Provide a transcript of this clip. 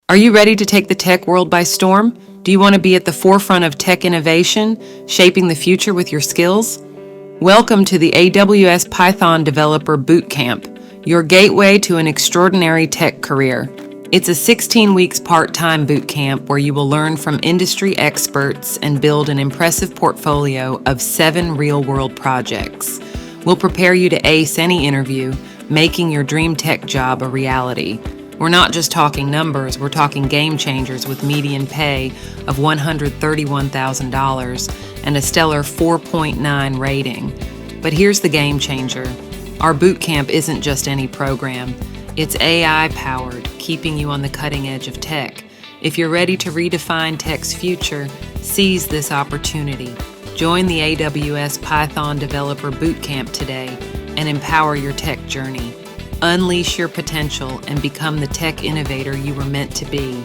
Are you ready to take the tech world by storm? Do you want to be at the forefront of tech innovation, shaping the future with your skills? Welcome to the AWS Python Developer Bootcamp, your gateway to an extraordinary tech career. It's a 16 weeks part-time bootcamp where you will learn from industry experts and build an impressive portfolio of 7 real-world projects. We'll prepare you to ace any interview, making your dream tech job a reality. We're not just talking numbers, we're talking game changers with median pay of $131,000 and a stellar 4.9 rating. But here's the game changer. Our bootcamp isn't just any program. It's AI-powered, keeping you on the cutting edge of tech. If you're ready to redefine tech's future, seize this opportunity. Join the AWS Python Developer Bootcamp today and empower your tech journey. Unleash your potential and become the tech innovator you were meant to be.